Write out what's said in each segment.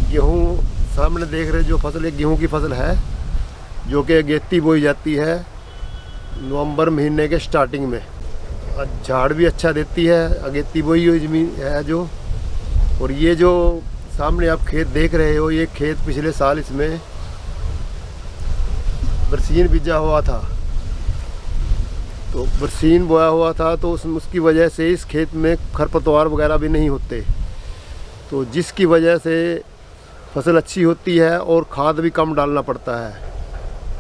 गेहूँ सामने देख रहे जो फसल, एक गेहूँ की फसल है जो कि अगेती बोई जाती है नवंबर महीने के स्टार्टिंग में। झाड़ भी अच्छा देती है, अगेती बोई हुई ज़मीन है जो। और ये जो सामने आप खेत देख रहे हो, ये खेत पिछले साल इसमें बरसीन बीजा हुआ था, तो बरसीन बोया हुआ था, तो उसकी वजह से इस खेत में खरपतवार वगैरह भी नहीं होते, तो जिसकी वजह से फसल अच्छी होती है और खाद भी कम डालना पड़ता है।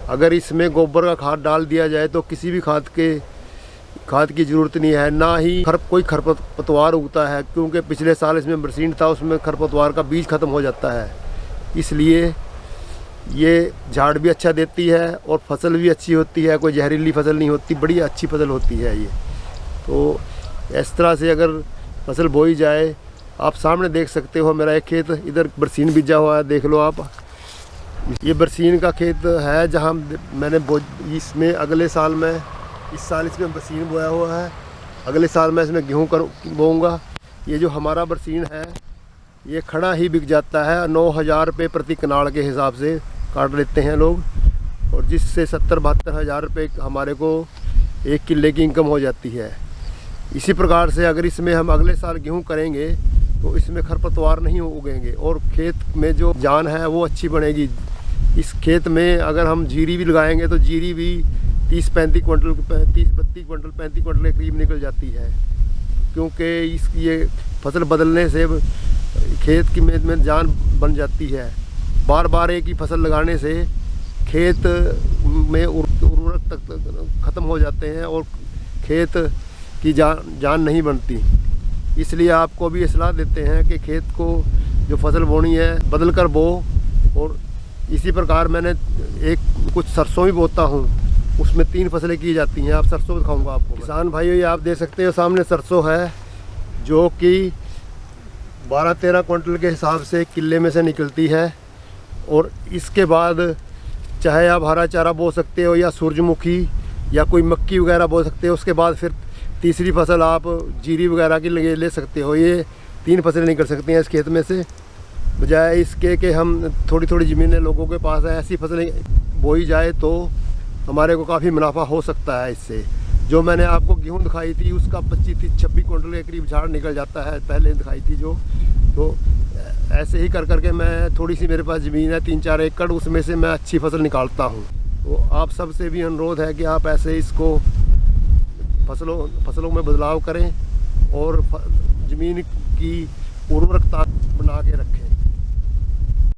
अगर इसमें गोबर का खाद डाल दिया जाए तो किसी भी खाद की ज़रूरत नहीं है, ना ही कोई खरपतवार उगता है, क्योंकि पिछले साल इसमें बरसीन था, उसमें खरपतवार का बीज ख़त्म हो जाता है। इसलिए ये झाड़ भी अच्छा देती है और फसल भी अच्छी होती है, कोई जहरीली फसल नहीं होती, बड़ी अच्छी फसल होती है ये। तो इस तरह से अगर फसल बोई जाए, आप सामने देख सकते हो मेरा एक खेत इधर बरसीन बीजा हुआ है, देख लो आप। ये बरसीन का खेत है जहाँ मैंने इसमें अगले साल में, इस साल इसमें बरसीन बोया हुआ है, अगले साल मैं इसमें गेहूँ बोऊँगा। ये जो हमारा बरसीन है ये खड़ा ही बिक जाता है, 9,000 रुपये प्रति कनाल के हिसाब से काट लेते हैं लोग, और जिससे 70-72 हज़ार रुपये हमारे को एक किले की इनकम हो जाती है। इसी प्रकार से अगर इसमें हम अगले साल गेहूँ करेंगे तो इसमें खरपतवार नहीं उगेंगे और खेत में जो जान है वो अच्छी बनेगी। इस खेत में अगर हम जीरी भी लगाएंगे तो जीरी भी 30-32 क्विंटल के करीब निकल जाती है, क्योंकि ये फसल बदलने से खेत की में जान बन जाती है। बार बार एक ही फसल लगाने से खेत में उर्वरक तक ख़त्म हो जाते हैं और खेत की जान नहीं बनती। इसलिए आपको भी सलाह देते हैं कि खेत को जो फसल बोनी है बदल कर बो। और इसी प्रकार मैंने कुछ सरसों भी बोता हूँ, उसमें 3 फसलें की जाती हैं। आप सरसों दिखाऊंगा आपको। किसान भाइयों, ये आप देख सकते हो सामने सरसों है जो कि 12-13 क्विंटल के हिसाब से किले में से निकलती है। और इसके बाद चाहे आप हरा चारा बो सकते हो या सूरजमुखी या कोई मक्की वगैरह बो सकते हो। उसके बाद फिर तीसरी फसल आप जीरी वगैरह की ले सकते हो। ये 3 फसलें निकल सकती हैं इस खेत में से, बजाय इसके कि हम थोड़ी थोड़ी ज़मीनें लोगों के पास है, ऐसी फसलें बोई जाए तो हमारे को काफ़ी मुनाफा हो सकता है इससे। जो मैंने आपको गेहूँ दिखाई थी उसका 25-26 क्विंटल के करीब झाड़ निकल जाता है, पहले दिखाई थी जो। तो ऐसे ही कर करके मैं, थोड़ी सी मेरे पास ज़मीन है 3-4 एकड़, उसमें से मैं अच्छी फसल निकालता हूँ। तो आप सब से भी अनुरोध है कि आप ऐसे इसको फसलों में बदलाव करें और ज़मीन की उर्वरकता बना के रखें।